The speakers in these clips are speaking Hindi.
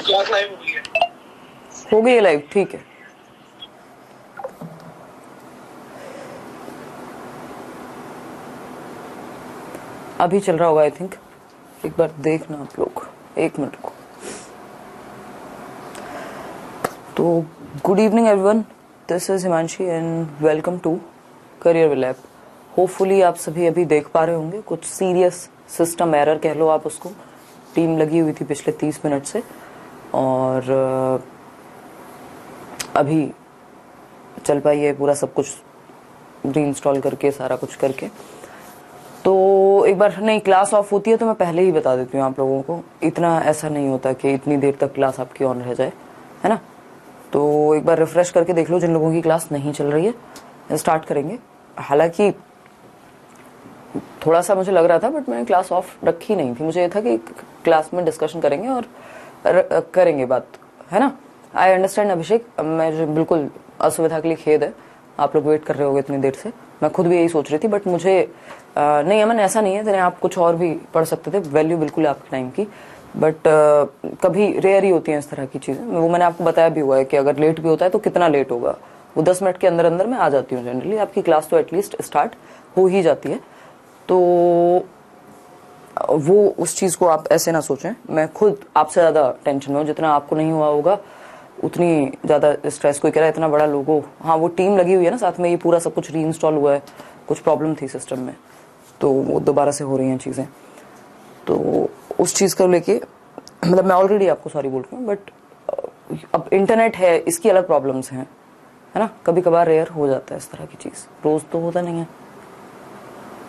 क्लास लाइव हो गई है। हो गई है लाइव, ठीक है। अभी चल रहा होगा आई थिंक, एक बार देखना आप लोग, एक मिनट को। तो good evening everyone, this is Himanshi and welcome to career will lab. Hopefully आप सभी अभी देख पा रहे होंगे, कुछ सीरियस सिस्टम एरर कह लो आप उसको, टीम लगी हुई थी पिछले 30 मिनट से और अभी चल पाई है पूरा सब कुछ रीइंस्टॉल करके, सारा कुछ करके। तो एक बार नहीं क्लास ऑफ होती है तो मैं पहले ही बता देती हूँ आप लोगों को, इतना ऐसा नहीं होता कि इतनी देर तक क्लास आपकी ऑन रह जाए, है ना। तो एक बार रिफ्रेश करके देख लो जिन लोगों की क्लास नहीं चल रही है। स्टार्ट करेंगे, हालांकि थोड़ा सा मुझे लग रहा था बट मैंने क्लास ऑफ रखी नहीं थी, मुझे ये था कि क्लास में डिस्कशन करेंगे और करेंगे बात, है ना। आई अंडरस्टैंड अभिषेक, मैं बिल्कुल असुविधा के लिए खेद है, आप लोग वेट कर रहे होगे इतनी देर से, मैं खुद भी यही सोच रही थी। बट मुझे नहीं अमन ऐसा नहीं है, आप कुछ और भी पढ़ सकते थे, वैल्यू बिल्कुल आपके टाइम की, बट कभी रेयर ही होती है इस तरह की चीजें। वो मैंने आपको बताया भी हुआ है कि अगर लेट भी होता है तो कितना लेट होगा, वो 10 मिनट के अंदर अंदर मैं आ जाती हूँ जनरली, आपकी क्लास तो एटलीस्ट स्टार्ट हो ही जाती है। तो वो उस चीज को आप ऐसे ना सोचें, मैं खुद आपसे ज्यादा टेंशन में हूँ, जितना आपको नहीं हुआ होगा उतनी ज्यादा स्ट्रेस। कोई कह रहा है इतना बड़ा लोगो, हाँ वो टीम लगी हुई है ना साथ में, ये पूरा सब कुछ रीइंस्टॉल हुआ है, कुछ प्रॉब्लम थी सिस्टम में तो वो दोबारा से हो रही हैं चीजें। तो उस चीज को लेके मतलब मैं ऑलरेडी आपको सॉरी बोल रही हूँ, बट अब इंटरनेट है, इसकी अलग प्रॉब्लम्स हैं, है ना। कभी कभार रेयर हो जाता है इस तरह की चीज, रोज तो होता नहीं है,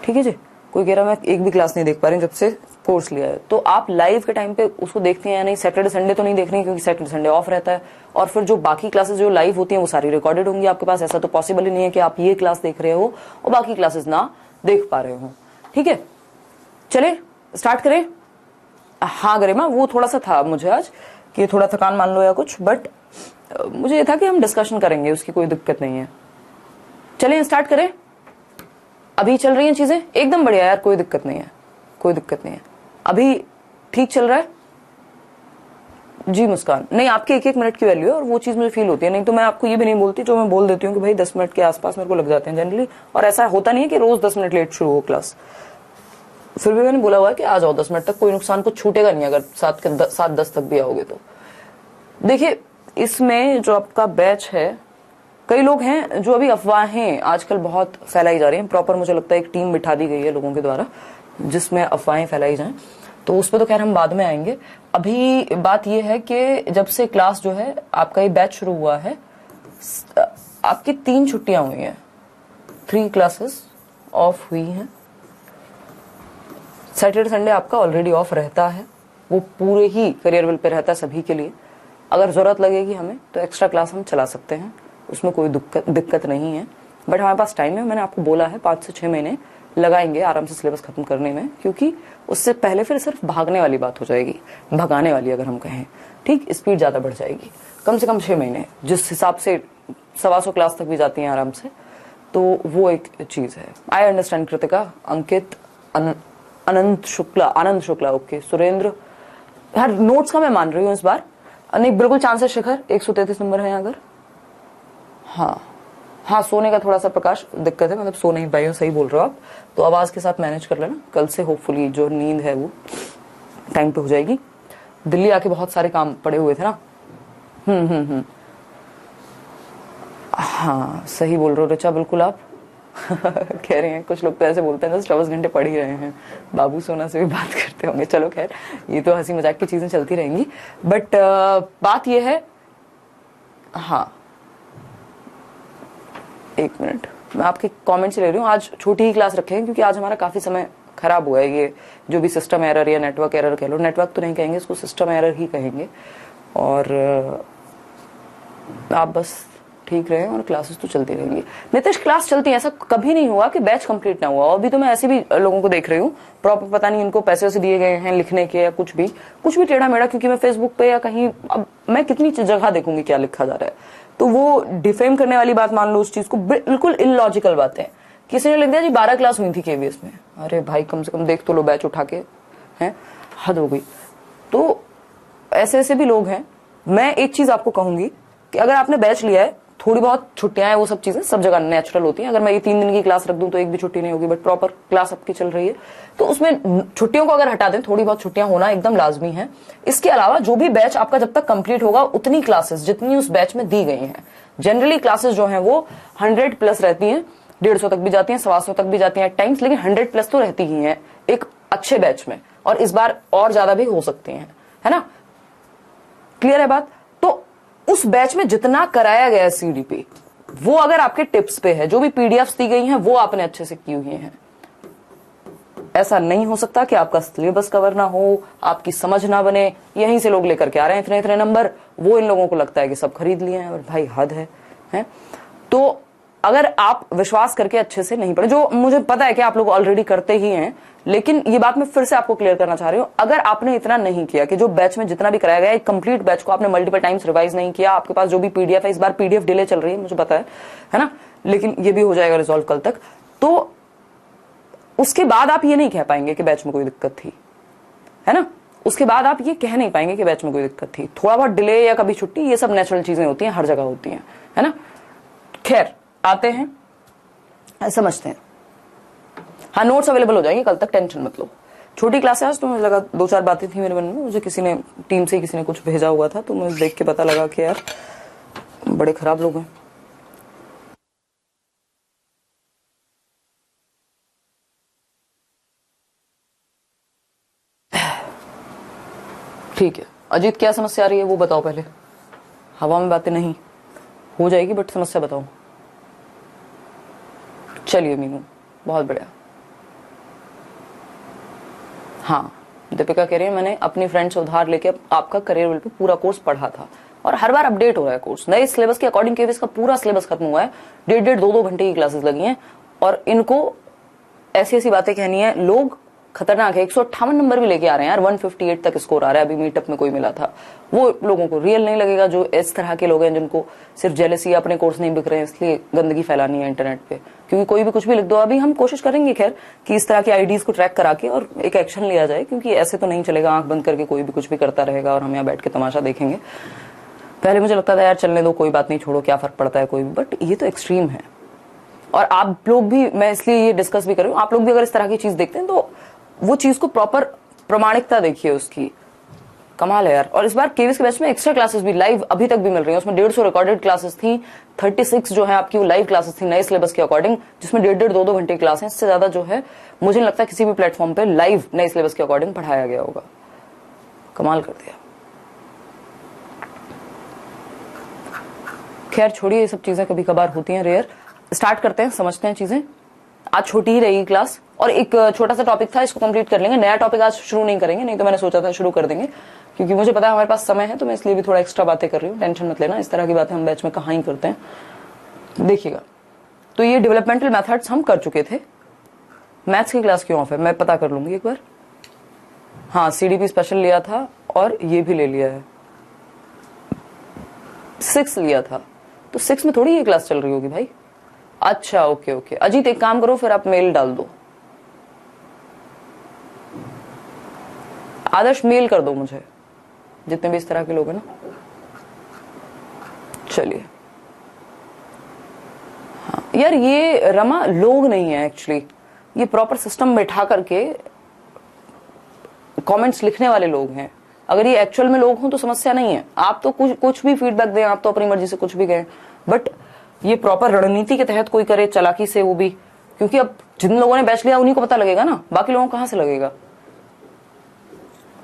ठीक है जी। कोई कह रहा मैं एक भी क्लास नहीं देख पा रही जब से कोर्स लिया है, तो आप लाइव के टाइम पे उसको देखते हैं या नहीं। सैटरडे संडे तो नहीं देख रही क्योंकि सैटरडे संडे ऑफ रहता है, और फिर जो बाकी क्लासेस जो लाइव होती हैं वो सारी रिकॉर्डेड होंगी आपके पास। ऐसा तो पॉसिबल ही नहीं है कि आप ये क्लास देख रहे हो और बाकी क्लासेस ना देख पा रहे हो, ठीक है। चले स्टार्ट करें। हाँ गरिमा, वो थोड़ा सा था मुझे आज कि थोड़ा थकान मान लो या कुछ, बट मुझे ये था कि हम डिस्कशन करेंगे, उसकी कोई दिक्कत नहीं है। चलिए स्टार्ट करें। अभी चल रही हैं चीजें एकदम बढ़िया यार, कोई दिक्कत नहीं है, कोई दिक्कत नहीं है, अभी ठीक चल रहा है जी। मुस्कान, नहीं आपके एक एक मिनट की वैल्यू है और वो चीज मुझे फील होती है, नहीं तो मैं आपको ये भी नहीं बोलती जो मैं बोल देती हूँ कि भाई 10 मिनट के आसपास मेरे को लग जाते हैं जनरली, और ऐसा होता नहीं है कि रोज 10 मिनट लेट शुरू हो क्लास। फिर भी मैंने बोला हुआ है कि आ जाओ 10 मिनट तक, कोई नुकसान कुछ छूटेगा नहीं अगर 7:10 तक भी आओगे तो। देखिए इसमें जो आपका बैच है, कई लोग हैं जो अभी अफवाहें आजकल बहुत फैलाई जा रही हैं, प्रॉपर मुझे लगता है एक टीम बिठा दी गई है लोगों के द्वारा जिसमें अफवाहें फैलाई जाएं, तो उस पर तो खैर हम बाद में आएंगे। अभी बात यह है कि जब से क्लास जो है आपका ये बैच शुरू हुआ है, आपकी 3 छुट्टियां हुई हैं, 3 क्लासेस ऑफ हुई हैं। सैटरडे संडे आपका ऑलरेडी ऑफ रहता है, वो पूरे ही करियर विल पे रहता है सभी के लिए। अगर जरूरत लगेगी हमें तो एक्स्ट्रा क्लास हम चला सकते हैं, उसमें कोई दिक्कत नहीं है, बट हमारे पास टाइम है। मैंने आपको बोला है 5 से 6 महीने लगाएंगे आराम से सिलेबस खत्म करने में, क्योंकि उससे पहले फिर सिर्फ भागने वाली बात हो जाएगी, भगाने वाली अगर हम कहें, ठीक, स्पीड ज्यादा बढ़ जाएगी। कम से कम 6 महीने जिस हिसाब से 125 क्लास तक भी जाती हैं आराम से, तो वो एक चीज है। I understand Kritika, Ankit, Anand Shukla, okay, Surendra, her notes का मैं मान रही हूँ इस बार, नहीं बिल्कुल चांस है। शिखर 133 नंबर है अगर, हाँ सोने का थोड़ा सा प्रकाश दिक्कत है, मतलब सो नहीं पाई हूँ, सही बोल रहे हो आप, तो आवाज के साथ मैनेज कर लेना, कल से होपफुली जो नींद है वो टाइम पे हो जाएगी। दिल्ली आके बहुत सारे काम पड़े हुए थे ना। हाँ सही बोल रहे हो ऋचा, बिल्कुल आप कह रहे हैं, कुछ लोग तो ऐसे बोलते हैं 24 घंटे पढ़ ही रहे हैं, बाबू सोना से भी बात करते होंगे। चलो खैर ये तो हंसी मजाक की चीजें चलती रहेंगी, बट बात ये है, हाँ एक मिनट मैं आपके कमेंट्स ले रही हूँ। आज छोटी ही क्लास रखें क्योंकि आज हमारा काफी समय खराब हुआ है, ये जो भी सिस्टम एरर या नेटवर्क एरर कह लो, नेटवर्क तो नहीं कहेंगे इसको, सिस्टम एरर ही कहेंगे। और आप बस ठीक रहे और क्लासेस तो चलती रहेंगी। नितिश क्लास चलती है, ऐसा कभी नहीं हुआ कि बैच कंप्लीट ना हुआ। अभी तो मैं ऐसे भी लोगों को देख रही हूँ प्रॉपर, पता नहीं इनको पैसे वैसे दिए गए हैं लिखने के या कुछ भी टेढ़ा मेढ़ा, क्योंकि मैं फेसबुक पे या कहीं, अब मैं कितनी जगह देखूंगी क्या लिखा जा रहा है, तो वो डिफेम करने वाली बात मान लो उस चीज को, बिल्कुल इलॉजिकल बातें। किसी ने लिख दिया जी 12 क्लास हुई थी केवीएस में, अरे भाई कम से कम देख तो लो बैच उठा के, हैं हद हो गई। तो ऐसे ऐसे भी लोग हैं। मैं एक चीज आपको कहूंगी कि अगर आपने बैच लिया है, थोड़ी बहुत छुट्टियां हैं, वो सब चीजें सब जगह नेचुरल होती हैं। अगर मैं ये 3 दिन की क्लास रख दूं तो एक भी छुट्टी नहीं होगी, बट प्रॉपर क्लास आपकी चल रही है तो उसमें छुट्टियों को अगर हटा दें, थोड़ी बहुत छुट्टियां होना एकदम लाजमी है। इसके अलावा जो भी बैच आपका जब तक कंप्लीट होगा, उतनी क्लासेस जितनी उस बैच में दी गई हैं, जनरली क्लासेस जो हैं वो 100 प्लस रहती हैं, 150 तक भी जाती हैं, 125 तक भी जाती हैं एट टाइम्स, लेकिन 100 प्लस तो रहती ही हैं एक अच्छे बैच में, और इस बार और ज्यादा भी हो सकती हैं, है ना? क्लियर है बात? तो उस बैच में जितना कराया गया है सीडीपी, वो अगर आपके टिप्स पे है, जो भी पीडीएफ्स दी गई हैं वो आपने अच्छे से की हुई हैं। ऐसा नहीं हो सकता कि आपका सिलेबस कवर ना हो, आपकी समझ ना बने, यहीं से लोग लेकर के आ रहे हैं इतने इतने नंबर, वो इन लोगों को लगता है कि सब खरीद लिए हैं, और भाई हद है? तो अगर आप विश्वास करके अच्छे से नहीं पढ़े, जो मुझे पता है कि आप लोग ऑलरेडी करते ही हैं, लेकिन ये बात मैं फिर से आपको क्लियर करना चाह रही हूं, अगर आपने इतना नहीं किया कि जो बैच में जितना भी कराया गया, एक कंप्लीट बैच को आपने मल्टीपल टाइम्स रिवाइज नहीं किया, आपके पास जो भी पीडीएफ है, इस बार पीडीएफ डिले चल रही है मुझे पता है ना, लेकिन ये भी हो जाएगा रिजॉल्व कल तक, तो उसके बाद आप ये नहीं कह पाएंगे कि बैच में कोई दिक्कत थी, है ना? उसके बाद आप ये कह नहीं पाएंगे कि बैच में कोई दिक्कत थी। थोड़ा बहुत डिले या कभी छुट्टी, ये सब नेचुरल चीजें होती हैं, हर जगह होती हैं, है ना? खैर, आते हैं, समझते हैं। हाँ, नोट्स अवेलेबल हो जाएंगे कल तक, टेंशन मत लो। छोटी क्लास है आज, तो मुझे लगा 2-4 बातें थी मेरे मन में, मुझे किसी ने टीम से किसी ने कुछ भेजा हुआ था, तो मुझे देख के पता लगा कि यार बड़े खराब लोग हैं। ठीक है अजीत, क्या समस्या आ रही है वो बताओ पहले। हवा में बातें नहीं हो जाएगी, बट समस्या बताओ। चलिए मीनू, बहुत बढ़िया। हाँ, दीपिका कह रही है मैंने अपनी फ्रेंड से उधार लेके आपका करियर बिल पे पूरा कोर्स पढ़ा था, और हर बार अपडेट हो रहा है कोर्स, नए सिलेबस के अकॉर्डिंग केवीएस का पूरा सिलेबस खत्म हुआ है, 1.5 2 घंटे की क्लासेस लगी हैं, और इनको ऐसी ऐसी बातें कहनी है। लोग खतरनाक है, 158 नंबर भी लेके आ रहे हैं यार, 158 तक स्कोर आ रहा है। अभी मीटअप में कोई मिला था, वो लोगों को रियल नहीं लगेगा, जो इस तरह के लोग हैं जिनको सिर्फ जेलसी, अपने कोर्स नहीं बिक रहे हैं इसलिए गंदगी फैलानी है इंटरनेट पे, क्योंकि कोई भी कुछ भी लिख दो। अभी हम कोशिश करेंगे खैर कि इस तरह की आईडीज को ट्रैक करा के और एक एक्शन लिया जाए, क्योंकि ऐसे तो नहीं चलेगा, आंख बंद करके कोई भी कुछ भी करता रहेगा और हम यहाँ बैठ के तमाशा देखेंगे। पहले मुझे लगता था यार चलने दो, कोई बात नहीं, छोड़ो, क्या फर्क पड़ता है कोई भी, बट ये तो एक्सट्रीम है। और आप लोग भी, मैं इसलिए ये डिस्कस भी कर रही हूँ, आप लोग भी अगर इस तरह की चीज देखते हैं तो वो चीज को प्रॉपर प्रमाणिकता देखिए उसकी। कमाल है यार। और इस बार केवीएस के बैच में एक्स्ट्रा क्लासेस भी लाइव अभी तक भी मिल रही हैं, उसमें 150 रिकॉर्डेड क्लासेस थी, 36 जो है आपकी वो लाइव क्लासेस थी नए सिलेबस के अकॉर्डिंग, जिसमें 1.5 2 घंटे क्लास है। इससे ज्यादा जो है मुझे नहीं लगता किसी भी प्लेटफॉर्म पे लाइव नए सिलेबस के अकॉर्डिंग पढ़ाया गया होगा। कमाल कर दिया। खैर छोड़िए, ये सब चीजें कभी कभार होती हैं, रेयर। स्टार्ट करते हैं, समझते हैं चीजें। आज छोटी ही रहेगी क्लास, और एक छोटा सा टॉपिक था, इसको कंप्लीट कर लेंगे। नया टॉपिक आज शुरू नहीं करेंगे, नहीं तो मैंने सोचा था शुरू कर देंगे, क्योंकि मुझे पता है हमारे पास समय है, तो मैं इसलिए भी थोड़ा एक्स्ट्रा बातें कर रही हूँ। टेंशन मत लेना, इस तरह की बातें हम बैच में कहाँ ही करते हैं। देखिएगा, तो ये डेवलपमेंटल मेथड्स हम कर चुके थे। मैथ्स की क्लास क्यों ऑफ है, मैं पता कर लूंगी एक बार। हाँ, सीडीपी स्पेशल लिया था और ये भी ले लिया है, 6 लिया था, तो 6 में थोड़ी ये क्लास चल रही होगी भाई। अच्छा ओके ओके। अजीत एक काम करो, फिर आप मेल डाल दो, आदर्श मेल कर दो मुझे, जितने भी इस तरह के लोग हैं ना। चलिए, हाँ यार, ये रमा लोग नहीं है एक्चुअली, ये प्रॉपर सिस्टम बैठा करके कमेंट्स लिखने वाले लोग हैं। अगर ये एक्चुअल में लोग हों तो समस्या नहीं है, आप तो कुछ भी फीडबैक दें, आप तो अपनी मर्जी से कुछ भी कहें, बट ये प्रॉपर रणनीति के तहत कोई करे, चालाकी से, वो भी, क्योंकि अब जिन लोगों ने बैच लिया उन्हीं को पता लगेगा ना, बाकी लोगों को कहां से लगेगा।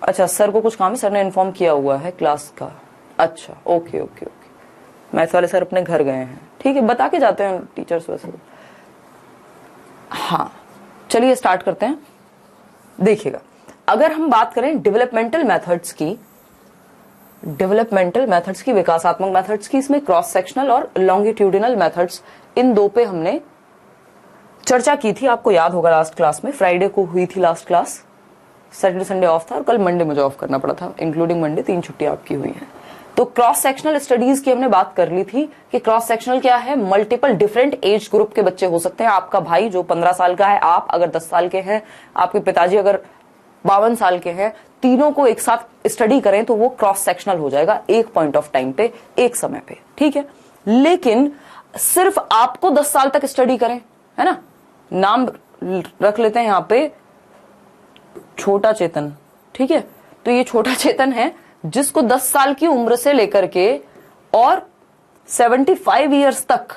अच्छा, सर को कुछ काम है, सर ने इन्फॉर्म किया हुआ है क्लास का। अच्छा ओके ओके ओके। मैथ्स वाले सर अपने घर गए हैं, ठीक है, बता के जाते हैं टीचर्स वैसे। हाँ चलिए स्टार्ट करते हैं। देखिएगा, अगर हम बात करें डेवलपमेंटल मेथड्स की, विकासात्मक मेथड्स की, इसमें क्रॉस सेक्शनल और लॉन्गिट्यूडिनल मेथड्स, इन दो पे हमने चर्चा की थी, आपको याद होगा लास्ट क्लास में। फ्राइडे को हुई थी last class, Saturday Sunday off था, और कल मंडे मुझे ऑफ करना पड़ा था, इंक्लूडिंग मंडे, 3 छुट्टियां आपकी हुई हैं। तो क्रॉस सेक्शनल स्टडीज की हमने बात कर ली थी कि क्रॉस सेक्शनल क्या है, मल्टीपल डिफरेंट एज ग्रुप के बच्चे हो सकते हैं। आपका भाई जो 15 साल का है, आप अगर 10 साल के हैं, आपके पिताजी अगर 52 साल के हैं, तीनों को एक साथ स्टडी करें तो वो क्रॉस सेक्शनल हो जाएगा एक पॉइंट ऑफ टाइम पे, एक समय पे, ठीक है। लेकिन सिर्फ आपको 10 साल तक स्टडी करें, है ना, नाम रख लेते हैं यहां पे छोटा चेतन, ठीक है। तो ये छोटा चेतन है जिसको 10 साल की उम्र से लेकर के और 75 ईयर्स तक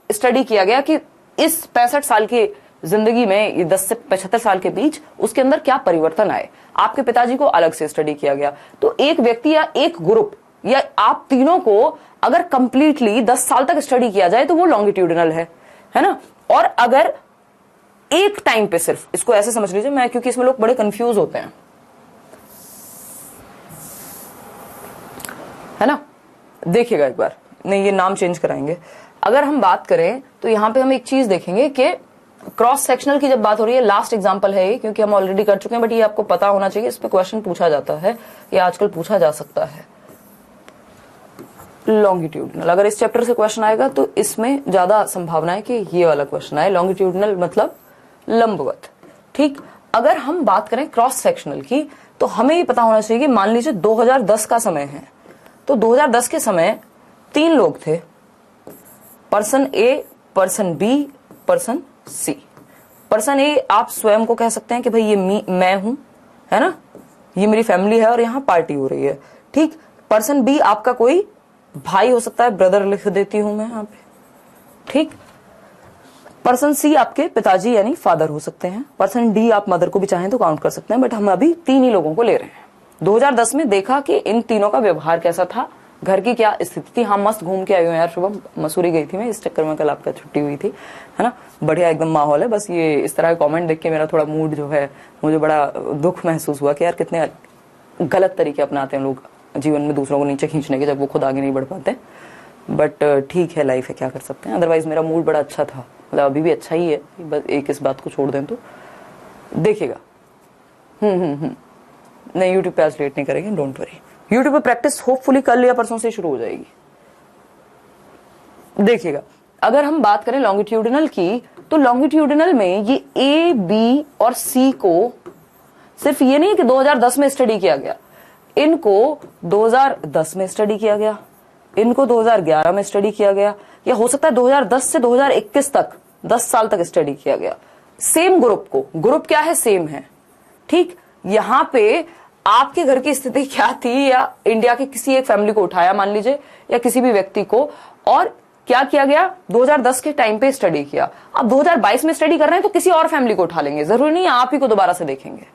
स्टडी किया गया कि इस 65 साल की जिंदगी में, ये 10 से 75 साल के बीच उसके अंदर क्या परिवर्तन आए। आपके पिताजी को अलग से स्टडी किया गया। तो एक व्यक्ति या एक ग्रुप या आप तीनों को अगर कंप्लीटली 10 साल तक स्टडी किया जाए तो वो लॉन्गिट्यूडिनल है ना। और अगर एक टाइम पे, सिर्फ इसको ऐसे समझ लीजिए, मैं क्योंकि इसमें लोग बड़े कंफ्यूज होते हैं, है ना। देखिएगा एक बार, नहीं ये नाम चेंज कराएंगे। अगर हम बात करें तो यहां पे हम एक चीज देखेंगे कि क्रॉस सेक्शनल की जब बात हो रही है, लास्ट एग्जांपल है ये क्योंकि हम ऑलरेडी कर चुके हैं, बट ये आपको पता होना चाहिए, इस पे क्वेश्चन पूछा जाता है, ये आजकल पूछा जा सकता है। लॉन्गिट्यूडनल, अगर इस चैप्टर से क्वेश्चन आएगा तो इसमें ज्यादा संभावना है कि ये वाला क्वेश्चन आए। लॉन्गिट्यूडनल मतलब लंबवत, ठीक। अगर हम बात करें क्रॉस सेक्शनल की तो हमें ये पता होना चाहिए कि मान लीजिए 2010 का समय है, तो 2010 के समय 3 लोग थे, पर्सन ए, पर्सन बी, पर्सन सी। पर्सन ए आप स्वयं को कह सकते हैं कि भाई ये मैं हूं, है ना, ये मेरी फैमिली है और यहां पार्टी हो रही है, ठीक। पर्सन बी आपका कोई भाई हो सकता है, ब्रदर लिख देती हूं मैं यहां पे, ठीक। पर्सन सी आपके पिताजी यानी फादर हो सकते हैं। पर्सन डी आप मदर को भी चाहें तो काउंट कर सकते हैं, बट हम अभी 3 ही लोगों को ले रहे हैं। 2010 में देखा कि इन तीनों का व्यवहार कैसा था, घर की क्या स्थिति थी। हाँ, मस्त घूम के आई हूँ यार, शुभम मसूरी गई थी मैं, इस चक्कर में कल आपका छुट्टी हुई थी, है ना, बढ़िया एकदम माहौल है। बस ये इस तरह के कमेंट देख के मेरा थोड़ा मूड जो है, मुझे बड़ा दुख महसूस हुआ कि यार कितने गलत तरीके अपनाते हैं लोग जीवन में दूसरों को नीचे खींचने के, जब वो खुद आगे नहीं बढ़ पाते। बट ठीक है, लाइफ है, क्या कर सकते हैं। अदरवाइज मेरा मूड बड़ा अच्छा था, मतलब अभी भी अच्छा ही है, बस एक इस बात को छोड़ दें तो। देखिएगा नहीं, यूट्यूब पे आज लेट नहीं करेंगे, डोंट वरी। यूट्यूब पे प्रैक्टिस होपफुली कल या परसों से शुरू हो जाएगी। देखिएगा, अगर हम बात करें लॉन्गिट्यूडिनल की, तो लॉन्गिट्यूडिनल में ये ए, बी और सी को सिर्फ ये नहीं कि 2010 में स्टडी किया गया, इनको 2010 में स्टडी किया गया, इनको 2011 में स्टडी किया गया, या हो सकता है 2010 से 2021 तक 10 साल तक स्टडी किया गया। सेम ग्रुप को, ग्रुप क्या है, सेम है, ठीक। यहां पे आपके घर की स्थिति क्या थी, या इंडिया की किसी एक फैमिली को उठाया मान लीजिए, या किसी भी व्यक्ति को, और क्या किया गया, 2010 के टाइम पे स्टडी किया। अब 2022 में स्टडी कर रहे हैं तो किसी और फैमिली को उठा लेंगे, जरूरी नहीं आप ही को दोबारा से देखेंगे,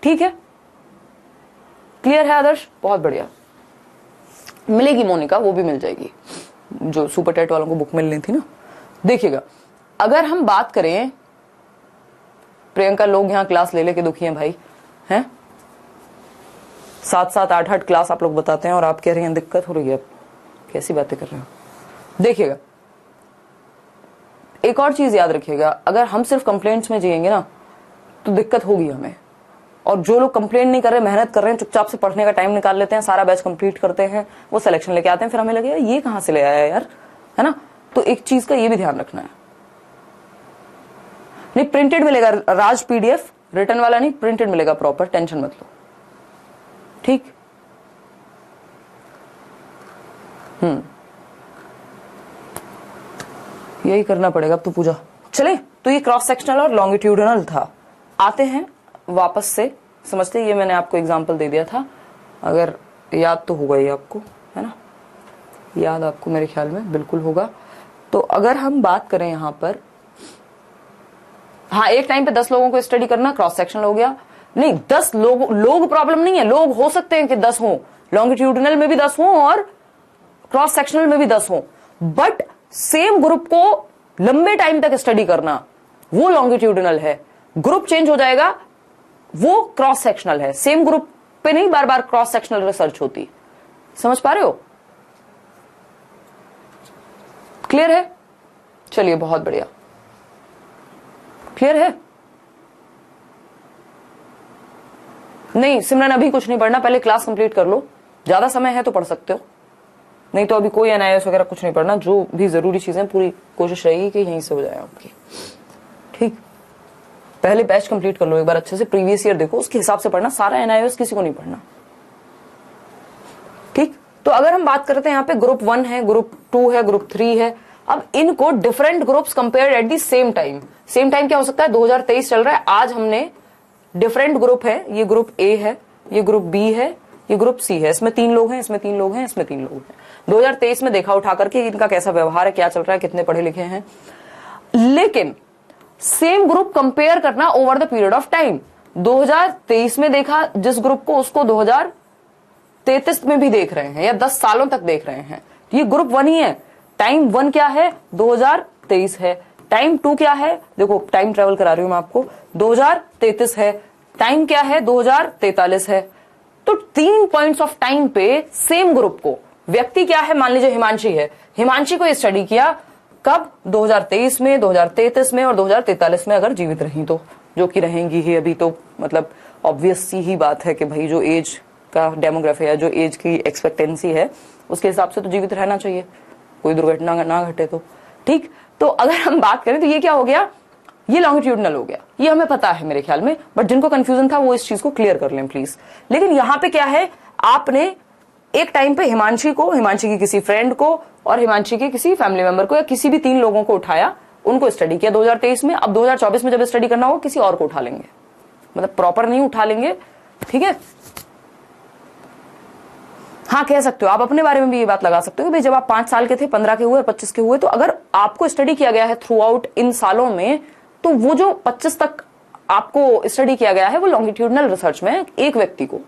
ठीक है। क्लियर है आदर्श? बहुत बढ़िया। मिलेगी मोनिका, वो भी मिल जाएगी, जो सुपर टेट वालों को बुक मिलनी थी ना। देखिएगा, अगर हम बात करें, प्रियंका, लोग यहां क्लास ले लेके दुखी हैं भाई, हैं 7-7, 8-8 क्लास आप लोग बताते हैं और आप कह रहे हैं दिक्कत हो रही है, कैसी बातें कर रहे हो। देखिएगा, एक और चीज याद रखिएगा, अगर हम सिर्फ कंप्लेंट्स में जिएंगे ना तो दिक्कत होगी हमें। और जो लोग कंप्लेंट नहीं कर रहे, मेहनत कर रहे हैं, चुपचाप से पढ़ने का टाइम निकाल लेते हैं, सारा बैच कंप्लीट करते हैं, वो सिलेक्शन लेके आते हैं, फिर हमें लगेगा ये कहां से ले आया यार, है ना। तो एक चीज का ये भी ध्यान रखना है। नहीं, प्रिंटेड मिलेगा राज, पीडीएफ रिटर्न वाला नहीं, प्रिंटेड मिलेगा प्रॉपर, टेंशन मत लो, ठीक। यही करना पड़ेगा अब तो पूजा। चले, तो ये क्रॉस सेक्शनल और लॉन्गिट्यूडिनल था। आते हैं वापस से समझते, ये मैंने आपको एग्जांपल दे दिया था, अगर याद तो होगा ही आपको, है ना, याद आपको मेरे ख्याल में बिल्कुल होगा। तो अगर हम बात करें यहां पर, हाँ, एक टाइम पे 10 लोगों को स्टडी करना क्रॉस सेक्शनल हो गया। नहीं, 10 लोग प्रॉब्लम नहीं है, लोग हो सकते हैं कि 10 हो, लॉन्गिट्यूडिनल में भी 10 हो और क्रॉस सेक्शनल में भी 10 हो, बट सेम ग्रुप को लंबे टाइम तक स्टडी करना वो लॉन्गिट्यूडिनल है। ग्रुप चेंज हो जाएगा, वो क्रॉस सेक्शनल है। सेम ग्रुप पे नहीं बार बार क्रॉस सेक्शनल रिसर्च होती। समझ पा रहे हो? क्लियर है? चलिए, बहुत बढ़िया। क्लियर है? नहीं सिमरन, अभी कुछ नहीं पढ़ना, पहले क्लास कंप्लीट कर लो, ज्यादा समय है तो पढ़ सकते हो, नहीं तो अभी कोई एनआईएस वगैरह कुछ नहीं पढ़ना। जो भी जरूरी चीजें पूरी कोशिश रहेगी कि यहीं से हो जाए आपकी, ठीक। पहले बैच कंप्लीट कर लो एक बार अच्छे से, प्रीवियस ईयर देखो, उसके हिसाब से पढ़ना, सारा एनआईओएस किसी को नहीं पढ़ना, ठीक। तो अगर हम बात करते हैं यहाँ पे ग्रुप 1 है, ग्रुप 2 है, ग्रुप 3 है, अब इनको different groups compared at the same time. Same time क्या हो सकता है, 2023 चल रहा है, आज हमने डिफरेंट ग्रुप है, ये ग्रुप ए है, ये ग्रुप बी है, ये ग्रुप सी है, इसमें 3 लोग हैं, इसमें 3 लोग हैं, इसमें 3 लोग हैं। 2023 में देखा उठा करके इनका कैसा व्यवहार है, क्या चल रहा है, कितने पढ़े लिखे हैं, लेकिन सेम ग्रुप कंपेयर करना over the period of time. 2023 में देखा जिस ग्रुप को, उसको 2033 में भी देख रहे हैं या 10 सालों तक देख रहे हैं, ये ग्रुप 1 ही है। टाइम 1 क्या है, 2023 है। टाइम 2 क्या है, देखो टाइम ट्रेवल करा रही हूं मैं आपको, 2033 है। टाइम क्या है, 2043 है। तो 3 पॉइंट्स ऑफ टाइम पे सेम ग्रुप को, व्यक्ति क्या है, मान लीजिए हिमांशी है, हिमांशी को स्टडी किया कब, 2023 में, 2033 में और 2043 में, अगर जीवित रही तो, जो कि रहेंगी ही अभी, तो मतलब ऑब्वियस सी ही बात है कि भाई जो एज का डेमोग्राफी है, जो एज की एक्सपेक्टेंसी है, उसके हिसाब से तो जीवित रहना चाहिए, कोई दुर्घटना ना घटे तो, ठीक। तो अगर हम बात करें तो ये क्या हो गया, ये लॉन्गिट्यूडनल हो गया, ये हमें पता है मेरे ख्याल में, बट जिनको कंफ्यूजन था वो इस चीज को क्लियर कर लें प्लीज। लेकिन यहां पे क्या है, आपने एक टाइम पे हिमांशी को, हिमांशी की किसी फ्रेंड को और हिमांशी के किसी फैमिली मेंबर को या किसी भी 3 लोगों को उठाया, उनको स्टडी किया 2023 में। अब 2024 में जब स्टडी करना होगा किसी और को उठा लेंगे, मतलब प्रॉपर नहीं उठा लेंगे, ठीक है। हाँ, कह सकते हो आप, अपने बारे में भी ये बात लगा सकते हो कि भाई जब आप 5 साल के थे, 15 के हुए, 25 के हुए, तो अगर आपको स्टडी किया गया है थ्रू आउट इन सालों में, तो वो जो 25 तक आपको स्टडी किया गया है वो लॉन्गिट्यूडनल रिसर्च में एक व्यक्ति को।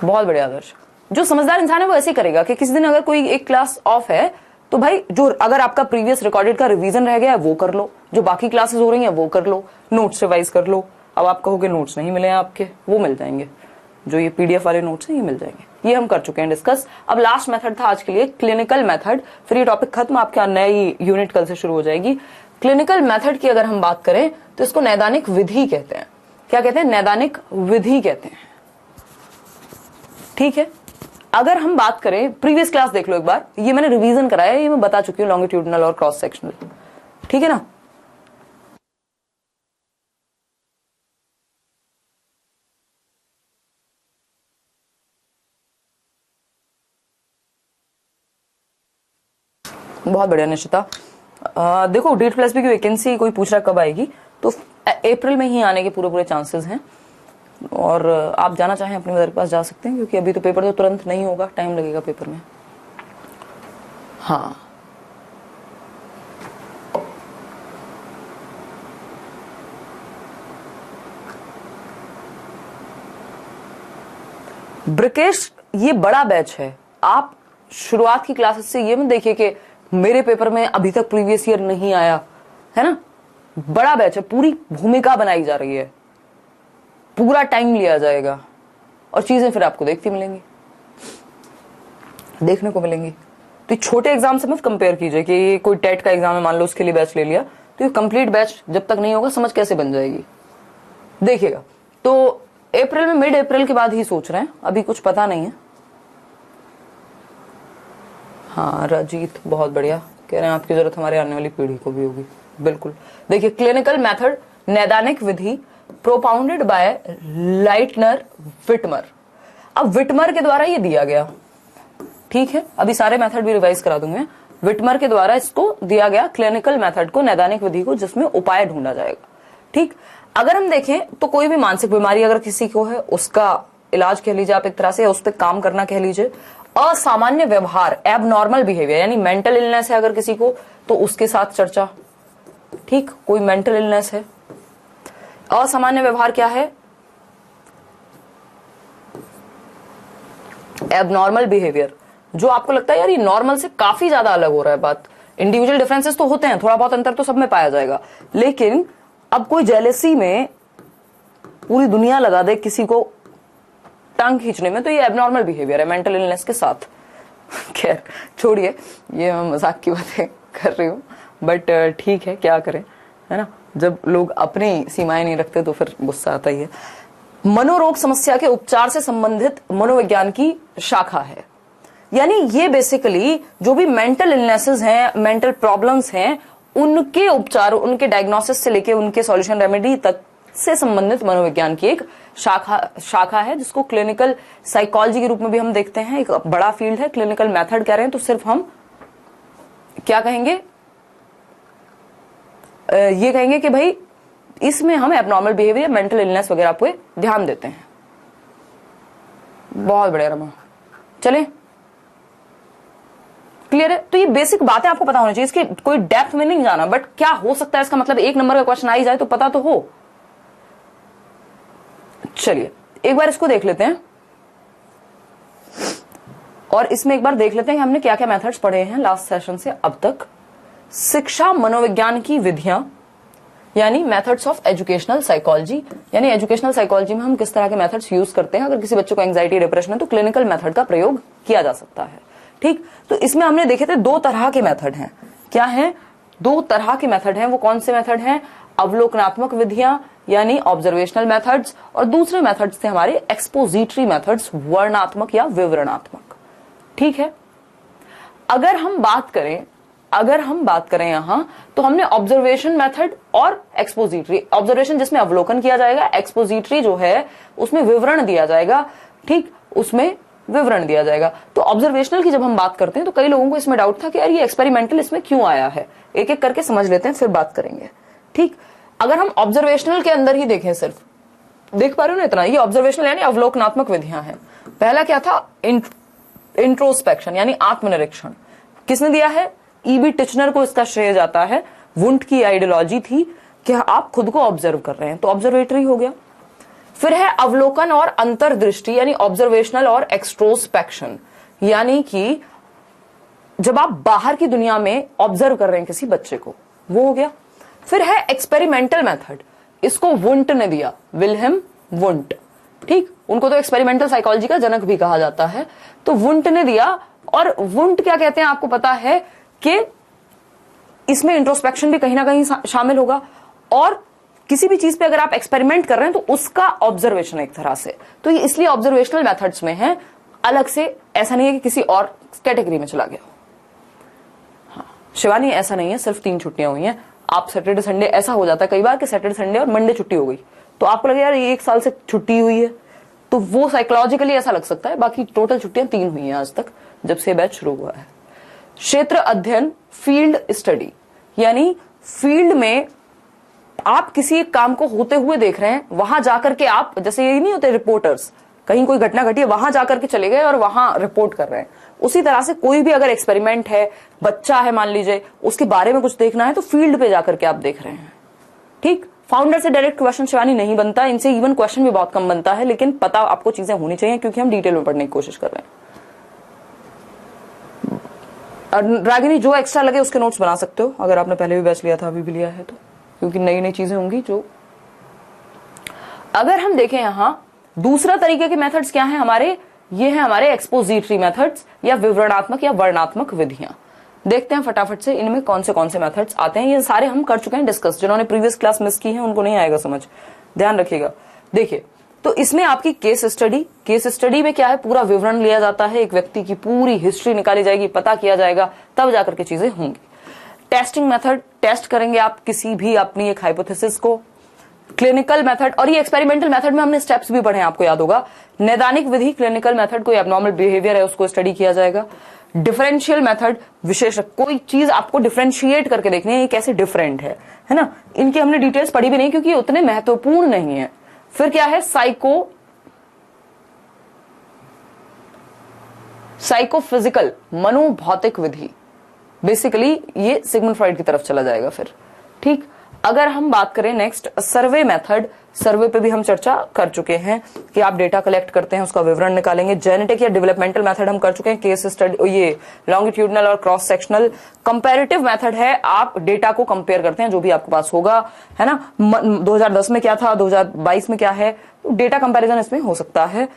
बहुत बढ़िया आदर्श। जो समझदार इंसान है वो ऐसे करेगा कि किसी दिन अगर कोई एक क्लास ऑफ है तो भाई जो अगर आपका प्रीवियस रिकॉर्डेड का रिवीजन रह गया है वो कर लो, जो बाकी क्लासेस हो रही हैं वो कर लो, नोट्स रिवाइज कर लो। अब आप कहोगे नोट्स नहीं मिले हैं आपके, वो मिल जाएंगे, जो ये पीडीएफ वाले नोट्स हैं ये मिल जाएंगे। ये हम कर चुके हैं डिस्कस। अब लास्ट मेथड था आज के लिए क्लिनिकल मेथड, फिर ये टॉपिक खत्म, आपका नई यूनिट कल से शुरू हो जाएगी। क्लिनिकल मेथड की अगर हम बात करें तो इसको नैदानिक विधि कहते हैं। क्या कहते हैं, नैदानिक विधि कहते हैं, ठीक है। अगर हम बात करें, प्रीवियस क्लास देख लो एक बार, ये मैंने रिवीजन कराया है, ये मैं बता चुकी हूँ, लॉन्गिट्यूडनल और क्रॉस सेक्शनल, ठीक है ना। बहुत बढ़िया निशिता। देखो DEET+B की वैकेंसी कोई पूछ रहा कब आएगी, तो अप्रैल में ही आने के पूरे चांसेस हैं, और आप जाना चाहें अपने मदर के पास जा सकते हैं, क्योंकि अभी तो पेपर तो तुरंत नहीं होगा, टाइम लगेगा पेपर में। हाँ, ब्रिकेश ये बड़ा बैच है। आप शुरुआत की क्लासेस से ये मत देखिए कि मेरे पेपर में अभी तक प्रीवियस ईयर नहीं आया, है ना। बड़ा बैच है, पूरी भूमिका बनाई जा रही है, पूरा टाइम लिया जाएगा, और चीजें फिर आपको देखती मिलेंगी, देखने को मिलेंगी। तो छोटे एग्जाम से मत कंपेयर कीजिए कि ये कोई टेट का एग्जाम है, मान लो उसके लिए बैच ले लिया, तो ये कंप्लीट बैच जब तक नहीं होगा समझ कैसे बन जाएगी, देखिएगा। तो अप्रैल में, मिड अप्रैल के बाद ही सोच रहे हैं, अभी कुछ पता नहीं है। हाँ राजीत, बहुत बढ़िया, कह रहे हैं आपकी जरूरत हमारे आने वाली पीढ़ी को भी होगी। बिल्कुल। देखिए क्लिनिकल मेथड, नैदानिक विधि, प्रोपाउंडेड बाय लाइटनर विटमर। अब विटमर के द्वारा ये दिया गया, ठीक है, अभी सारे मेथड भी रिवाइज करा दूंगे। विटमर के द्वारा इसको दिया गया क्लिनिकल मेथड को, नैदानिक विधि को, जिसमें उपाय ढूंढा जाएगा, ठीक। अगर हम देखें तो कोई भी मानसिक बीमारी अगर किसी को है, उसका इलाज कह लीजिए आप एक तरह से, उस पर काम करना कह लीजिए। असामान्य व्यवहार, एबनॉर्मल बिहेवियर, यानी मेंटल इलनेस है अगर किसी को, तो उसके साथ चर्चा, ठीक। कोई मेंटल इलनेस है, असामान्य व्यवहार क्या है, एबनॉर्मल बिहेवियर, जो आपको लगता है यार ये नॉर्मल से काफी ज्यादा अलग हो रहा है बात। इंडिविजुअल डिफरेंसेस तो होते हैं, थोड़ा बहुत अंतर तो सब में पाया जाएगा, लेकिन अब कोई जेलेसी में पूरी दुनिया लगा दे किसी को टांग खींचने में, तो ये एबनॉर्मल बिहेवियर है मेंटल इलनेस के साथ। खैर छोड़िए, ये मैं मजाक की बातें कर रही हूँ, बट ठीक है, क्या करें, है ना। जब लोग अपनी सीमाएं नहीं रखते तो फिर गुस्सा आता ही है। मनोरोग समस्या के उपचार से संबंधित मनोविज्ञान की शाखा है। यानी ये बेसिकली जो भी मेंटल इलनेसेस हैं, मेंटल प्रॉब्लम्स हैं, उनके उपचार, उनके डायग्नोसिस से लेके उनके सॉल्यूशन रेमेडी तक से संबंधित मनोविज्ञान की एक शाखा है, जिसको क्लिनिकल साइकोलॉजी के रूप में भी हम देखते हैं। एक बड़ा फील्ड है। क्लिनिकल मेथड कह रहे हैं तो सिर्फ हम क्या कहेंगे, ये कहेंगे कि भाई इसमें हम एबनॉर्मल बिहेवियर, मेंटल इलनेस वगैरह पे ध्यान देते हैं। बहुत बढ़िया रमा, चले क्लियर है। तो ये बेसिक बातें आपको पता होनी चाहिए, इसके कोई डेप्थ में नहीं जाना, बट क्या हो सकता है इसका मतलब एक नंबर का क्वेश्चन आ ही जाए तो पता तो हो। चलिए एक बार इसको देख लेते हैं और इसमें एक बार देख लेते हैं कि हमने क्या क्या मेथड्स पढ़े हैं लास्ट सेशन से अब तक। शिक्षा मनोविज्ञान की विधियां, यानी मेथड्स ऑफ एजुकेशनल साइकोलॉजी, यानी एजुकेशनल साइकोलॉजी में हम किस तरह के मेथड्स यूज करते हैं। अगर किसी बच्चे को एंजाइटी, डिप्रेशन है तो क्लिनिकल मेथड का प्रयोग किया जा सकता है। ठीक, तो इसमें हमने देखे थे दो तरह के मेथड हैं। क्या है? दो तरह के मेथड हैं। वो कौन से मेथड हैं? अवलोकनात्मक विधियां यानी ऑब्जर्वेशनल मेथड्स, और दूसरे मेथड्स थे हमारे एक्सपोजिटरी मेथड्स, वर्णनात्मक या विवरणात्मक। ठीक है। अगर हम बात करें यहां तो हमने ऑब्जर्वेशन मेथड और एक्सपोजिटरी, ऑब्जर्वेशन जिसमें अवलोकन किया जाएगा, एक्सपोजिटरी जो है उसमें विवरण दिया जाएगा। ठीक, उसमें विवरण दिया जाएगा। तो ऑब्जर्वेशनल की जब हम बात करते हैं तो कई लोगों को इसमें डाउट था कि यार ये एक्सपेरिमेंटल इसमें क्यों आया है। एक एक करके समझ लेते हैं फिर बात करेंगे। ठीक, अगर हम ऑब्जर्वेशनल के अंदर ही देखें, सिर्फ देख पा रहे हो ना इतना, ये ऑब्जर्वेशनल यानी अवलोकनात्मक विधियां हैं। पहला क्या था? इंट्रोस्पेक्शन यानी आत्मनिरीक्षण। किसने दिया है? ईबी टिचनर को इसका श्रेय जाता है। वुंट की आइडियोलॉजी थी कि आप खुद को ऑब्जर्व कर रहे हैं, तो ऑब्जर्वेटरी हो गया। फिर है अवलोकन और अंतर्दृष्टि यानी ऑब्जर्वेशनल और एक्सट्रोस्पेक्शन, यानी कि जब आप बाहर की दुनिया में ऑब्जर्व कर रहे हैं किसी बच्चे को, वो हो गया। फिर है एक्सपेरिमेंटल मेथड, इसको वुंट ने दिया, विल्हेम वुंट। ठीक, उनको तो एक्सपेरिमेंटल साइकोलॉजी का जनक भी कहा जाता है। तो वुंट ने दिया, और वुंट क्या कहते हैं आपको पता है कि इसमें इंट्रोस्पेक्शन भी कहीं ना कहीं शामिल होगा, और किसी भी चीज पे अगर आप एक्सपेरिमेंट कर रहे हैं तो उसका ऑब्जर्वेशन एक तरह से, तो ये इसलिए ऑब्जर्वेशनल मेथड्स में है, अलग से ऐसा नहीं है कि किसी और कैटेगरी में चला गया। हाँ शिवानी, ऐसा नहीं है सिर्फ 3 छुट्टियां हुई हैं। आप सैटरडे संडे, ऐसा हो जाता है कई बार कि सैटरडे संडे और मंडे छुट्टी हो गई तो आपको लगे यार ये 1 साल से छुट्टी हुई है, तो वो साइकोलॉजिकली ऐसा लग सकता है। बाकी टोटल छुट्टियां 3 हुई हैं आज तक जब से बैच शुरू हुआ है। क्षेत्र अध्ययन, फील्ड स्टडी, यानी फील्ड में आप किसी एक काम को होते हुए देख रहे हैं, वहां जाकर के आप, जैसे ये नहीं होते रिपोर्टर्स, कहीं कोई घटना घटी है वहां जाकर के चले गए और वहां रिपोर्ट कर रहे हैं, उसी तरह से कोई भी अगर एक्सपेरिमेंट है, बच्चा है मान लीजिए, उसके बारे में कुछ देखना है तो फील्ड पे जाकर के आप देख रहे हैं। ठीक, फाउंडर से डायरेक्ट क्वेश्चन शिवानी नहीं बनता, इनसे इवन क्वेश्चन भी बहुत कम बनता है, लेकिन पता आपको चीजें होनी चाहिए क्योंकि हम डिटेल में पढ़ने की कोशिश कर रहे हैं। रागिनी, जो एक्स्ट्रा लगे उसके नोट्स बना सकते हो, अगर आपने पहले भी बैच लिया था, अभी भी लिया है तो, क्योंकि नई नई चीजें होंगी जो। अगर हम देखें यहां दूसरा तरीके के मेथड्स क्या है हमारे, ये है हमारे एक्सपोजिटरी मेथड्स या विवरणात्मक या वर्णात्मक विधियां। देखते हैं फटाफट से इनमें कौन से मेथड्स आते हैं। ये सारे हम कर चुके हैं डिस्कस, जिन्होंने प्रीवियस क्लास मिस की है उनको नहीं आएगा समझ, ध्यान रखिएगा। देखिए, तो इसमें आपकी केस स्टडी में क्या है, पूरा विवरण लिया जाता है, एक व्यक्ति की पूरी हिस्ट्री निकाली जाएगी, पता किया जाएगा, तब जाकर के चीजें होंगी। टेस्टिंग मेथड, टेस्ट करेंगे आप किसी भी अपनी एक हाइपोथेसिस को। क्लिनिकल मेथड, और ये एक्सपेरिमेंटल मेथड में हमने स्टेप्स भी पढ़े हैं, आपको याद होगा। नैदानिक विधि, क्लिनिकल मेथड, कोई एबनॉर्मल बिहेवियर है उसको स्टडी किया जाएगा। डिफरेंशियल मेथड, विशेष कोई चीज आपको डिफरेंशिएट करके देखनी है, ये कैसे डिफरेंट है ना, इनकी हमने डिटेल्स पढ़ी भी नहीं क्योंकि ये उतने महत्वपूर्ण नहीं है। फिर क्या है, साइकोफिजिकल, मनोभौतिक विधि, बेसिकली ये सिगमंड फ्रॉइड की तरफ चला जाएगा फिर। ठीक, अगर हम बात करें नेक्स्ट सर्वे मेथड, सर्वे पे भी हम चर्चा कर चुके हैं कि आप डेटा कलेक्ट करते हैं, उसका विवरण निकालेंगे। जेनेटिक या डेवलपमेंटल मेथड हम कर चुके हैं, केस स्टडी, ये लॉन्गिट्यूडनल और क्रॉस सेक्शनल। कंपैरेटिव मेथड है, आप डेटा को कंपेयर करते हैं जो भी आपके पास होगा, है ना, 2010 में क्या था, 2022 में क्या है, डेटा कंपैरिजन इसमें हो सकता है।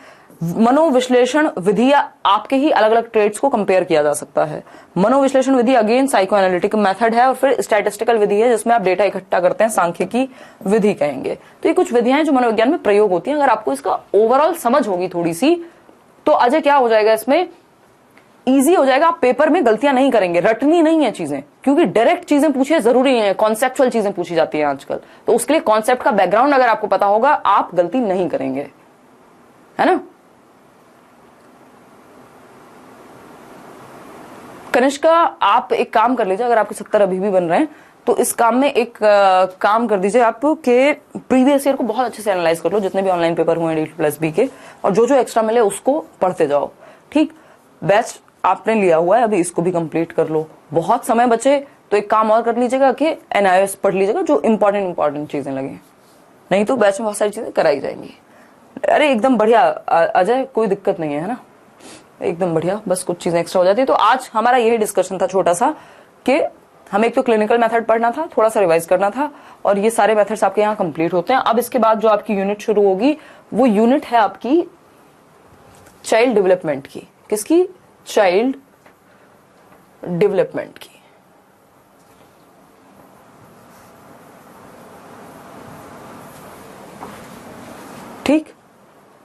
मनोविश्लेषण विधि, आपके ही अलग अलग ट्रेड्स को कंपेयर किया जा सकता है। मनोविश्लेषण विधि अगेन साइको एनालिटिक मेथड है। और फिर स्टैटिस्टिकल विधि है जिसमें आप डेटा इकट्ठा करते हैं, सांख्यिकी विधि कहेंगे। तो ये कुछ विधियां हैं जो मनोविज्ञान में प्रयोग होती हैं। अगर आपको इसका ओवरऑल समझ होगी थोड़ी सी, तो अजय क्या हो जाएगा इसमें, इजी हो जाएगा, आप पेपर में गलतियां नहीं करेंगे, रटनी नहीं है चीजें, क्योंकि डायरेक्ट चीजें पूछिए जरूरी है, कॉन्सेप्चुअल चीजें पूछी जाती हैं आजकल, तो उसके लिए कॉन्सेप्ट का बैकग्राउंड अगर आपको पता होगा आप गलती नहीं करेंगे, है ना। कनिष्का, आप एक काम कर लीजिए, अगर आपके 70 अभी भी बन रहे हैं तो इस काम में एक काम कर दीजिए आप कि प्रीवियस ईयर को बहुत अच्छे से एनालाइज कर लो, जितने भी ऑनलाइन पेपर हुए हैं D+B के, और जो जो एक्स्ट्रा मिले उसको पढ़ते जाओ, ठीक। बैच आपने लिया हुआ है, अभी इसको भी कंप्लीट कर लो, बहुत समय बचे तो एक काम और कर लीजिएगा कि NIOS पढ़ लीजिएगा, जो इंपॉर्टेंट चीजें लगे, नहीं तो बैच में बहुत सारी चीजें कराई जाएंगी। अरे एकदम बढ़िया अजय, कोई दिक्कत नहीं है ना, एकदम बढ़िया, बस कुछ चीजें एक्स्ट्रा हो जाती है। तो आज हमारा यही डिस्कशन था छोटा सा कि हमें एक तो क्लिनिकल मेथड पढ़ना था, थोड़ा सा रिवाइज करना था, और ये सारे मेथड्स आपके यहाँ कंप्लीट होते हैं। अब इसके बाद जो आपकी यूनिट शुरू होगी वो यूनिट है आपकी चाइल्ड डेवलपमेंट की। किसकी? चाइल्ड डेवलपमेंट की। ठीक,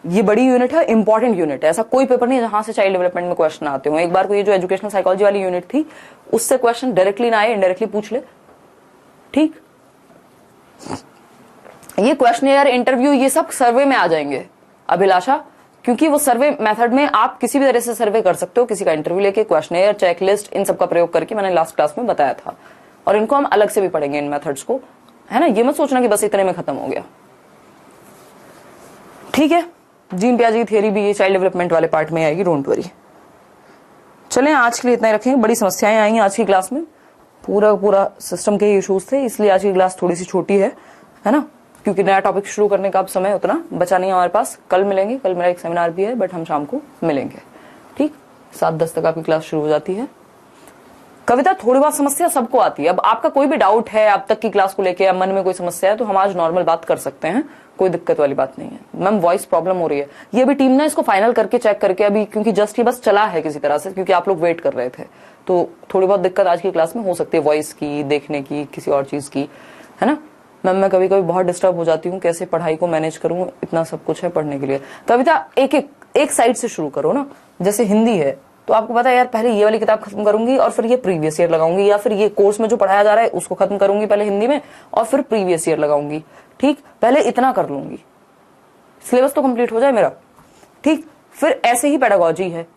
ये बड़ी यूनिट है, इंपॉर्टेंट यूनिट है, ऐसा कोई पेपर नहीं है जहां से चाइल्ड डेवलपमेंट में क्वेश्चन आते हो। एक बार को ये जो एजुकेशनल साइकोलॉजी वाली यूनिट थी उससे क्वेश्चन डायरेक्टली ना आए, इनडायरेक्टली पूछ ले, ठीक। ये क्वेश्चनियर, इंटरव्यू, ये सब सर्वे में आ जाएंगे अभिलाषा, क्योंकि वो सर्वे मेथड में आप किसी भी तरह से सर्वे कर सकते हो, किसी का इंटरव्यू लेके, क्वेश्चनियर, चेकलिस्ट, इन सब का प्रयोग करके, मैंने लास्ट क्लास में बताया था, और इनको हम अलग से भी पढ़ेंगे इन मेथड्स को, है ना। ये मत सोचना कि बस इतने में खत्म हो गया, ठीक है। जीन पियाजे की थियरी भी ये चाइल्ड डेवलपमेंट वाले पार्ट में आएगी, डोंट वरी। चलें, आज के लिए इतना ही रखेंगे, बड़ी समस्याएं आई आज की क्लास में, पूरा सिस्टम के इश्यूज थे, इसलिए आज की क्लास थोड़ी सी छोटी है ना, क्योंकि नया टॉपिक शुरू करने का अब समय उतना बचा नहीं है हमारे पास। कल मिलेंगे, कल मेरा एक सेमिनार भी है, बट हम शाम को मिलेंगे, ठीक। 7:10 तक आपकी क्लास शुरू हो जाती है। कविता, थोड़ी बहुत समस्या सबको आती है, अब आपका कोई भी डाउट है अब तक की क्लास को लेके, या मन में कोई समस्या है, तो हम आज नॉर्मल बात कर सकते हैं, कोई दिक्कत वाली बात नहीं है। मैम वॉइस प्रॉब्लम हो रही है, ये अभी टीम ने इसको फाइनल करके चेक करके अभी, क्योंकि जस्ट ही बस चला है किसी तरह से, क्योंकि आप लोग वेट कर रहे थे, तो थोड़ी बहुत दिक्कत आज की क्लास में हो सकती है, वॉइस की, देखने की, किसी और चीज की, है ना। मैम मैं कभी कभी बहुत डिस्टर्ब हो जाती हूँ, कैसे पढ़ाई को मैनेज करूँ, इतना सब कुछ है पढ़ने के लिए। कविता, एक साइड से शुरू करो ना, जैसे हिंदी है तो आपको पता है यार, पहले ये वाली किताब खत्म करूंगी और फिर ये प्रीवियस ईयर लगाऊंगी, या फिर ये कोर्स में जो पढ़ाया जा रहा है उसको खत्म करूंगी पहले हिंदी में, और फिर प्रीवियस ईयर लगाऊंगी, ठीक। पहले इतना कर लूंगी, सिलेबस तो कंप्लीट हो जाए मेरा, ठीक। फिर ऐसे ही पेडागोजी है,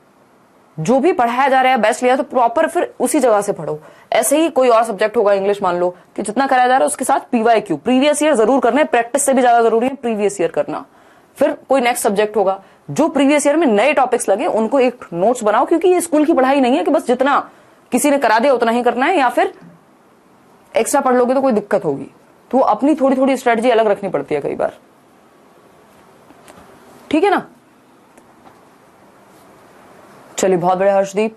जो भी पढ़ाया जा रहा है बैच लिया तो प्रॉपर फिर उसी जगह से पढ़ो। ऐसे ही कोई और सब्जेक्ट होगा, इंग्लिश मान लो, कि जितना कराया जा रहा है उसके साथ PYQ, प्रीवियस ईयर जरूर करना है, प्रैक्टिस से भी ज्यादा जरूरी है प्रीवियस ईयर करना। फिर कोई नेक्स्ट सब्जेक्ट होगा, जो प्रीवियस ईयर में नए टॉपिक्स लगे उनको एक नोट्स बनाओ, क्योंकि ये स्कूल की पढ़ाई नहीं है कि बस जितना किसी ने करा दिया उतना ही करना है, या फिर एक्स्ट्रा पढ़ लोगे तो कोई दिक्कत होगी, तो अपनी थोड़ी थोड़ी स्ट्रेटजी अलग रखनी पड़ती है कई बार, ठीक है ना। चलिए, बहुत बड़े Harshdeep,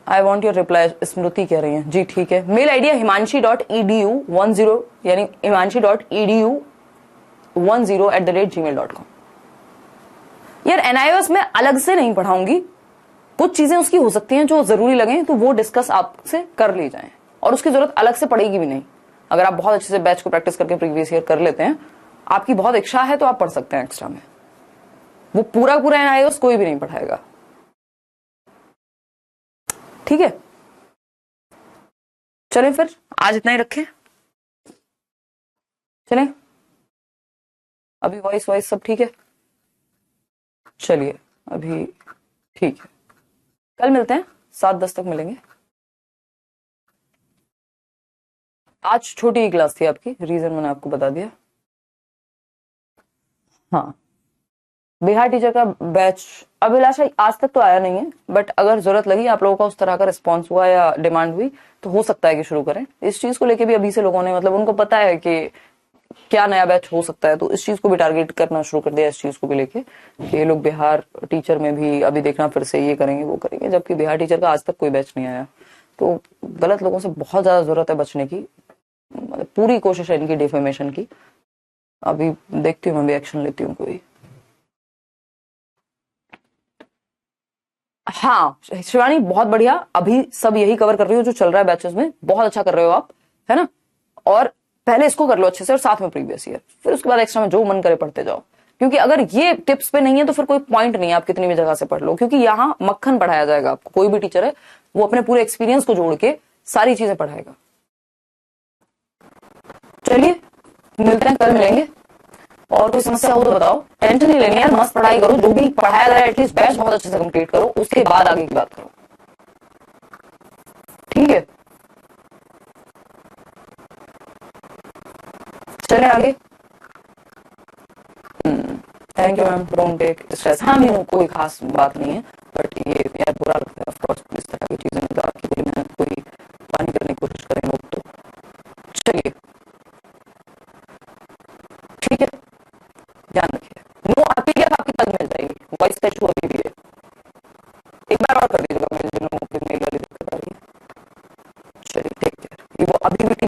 I want your reply, Smriti कह रही है जी, ठीक है। मेल आईडी है himanshi.edu10, यानी himanshi.edu10@gmail.com। यार NIOS में अलग से नहीं पढ़ाऊंगी, कुछ चीजें उसकी हो सकती हैं जो जरूरी लगे तो वो डिस्कस आपसे कर ली जाए, और उसकी जरूरत अलग से पड़ेगी भी नहीं। अगर आप बहुत अच्छे से बैच को प्रैक्टिस करके प्रीवियस ईयर कर लेते हैं, आपकी बहुत इच्छा है तो आप पढ़ सकते हैं एक्स्ट्रा में, वो पूरा NIOS कोई भी नहीं पढ़ाएगा, ठीक है। चलें फिर आज इतना ही रखें, चलें, अभी वॉइस सब ठीक है, चलिए अभी ठीक है, कल मिलते हैं, 7:10 तक मिलेंगे। आज छोटी क्लास थी आपकी, रीजन मैंने आपको बता दिया। हाँ, बिहार टीचर का बैच अभिलाषा आज तक तो आया नहीं है, बट अगर जरूरत लगी, आप लोगों का उस तरह का रिस्पांस हुआ या डिमांड हुई, तो हो सकता है कि शुरू करें। इस चीज को लेके भी अभी से लोगों ने, मतलब उनको पता है कि क्या नया बैच हो सकता है, तो इस चीज को भी टारगेट करना शुरू कर दिया, इस चीज को भी लेके कि ये लोग बिहार टीचर में भी अभी देखना फिर से ये करेंगे वो करेंगे, जबकि बिहार टीचर का आज तक कोई बैच नहीं आया। तो गलत लोगों से बहुत ज्यादा जरूरत है बचने की, मतलब पूरी कोशिश है इनकी डिफेमेशन की। अभी देखती हूँ, मैं भी एक्शन लेती हूँ कोई। हाँ शिवानी, बहुत बढ़िया, अभी सब यही कवर कर रही हो जो चल रहा है बैचेस में, बहुत अच्छा कर रहे हो आप, है ना। और पहले इसको कर लो अच्छे से, और साथ में प्रीवियस ईयर, फिर उसके बाद एक्स्ट्रा में जो मन करे पढ़ते जाओ। क्योंकि अगर ये टिप्स पे नहीं है तो फिर कोई पॉइंट नहीं है, आप कितनी भी जगह से पढ़ लो, क्योंकि यहाँ मक्खन पढ़ाया जाएगा आपको। कोई भी टीचर है वो अपने पूरे एक्सपीरियंस को जोड़ के सारी चीजें पढ़ाएगा। चलिए मिलते हैं, कल मिलेंगे। और कोई समस्या हो तो बताओ, टेंशन नहीं लेनी यार, मस्त पढ़ाई करो, जो भी पढ़ाया जा रहा है एटलीस्ट बैच बहुत अच्छे से कंप्लीट करो, उसके बाद आगे की बात करो, ठीक है। चले आगे। Thank you ma'am, don't take stress. हाँ नहीं, कोई खास बात नहीं है, बट ये यार बुरा लगता है ऑफकोर्स, इस तरह की चीजें मतलब आपकी पूरी मेहनत कोई पानी करने की कोशिश करें लोग तो। चलिए ठीक है, ध्यान रखिए।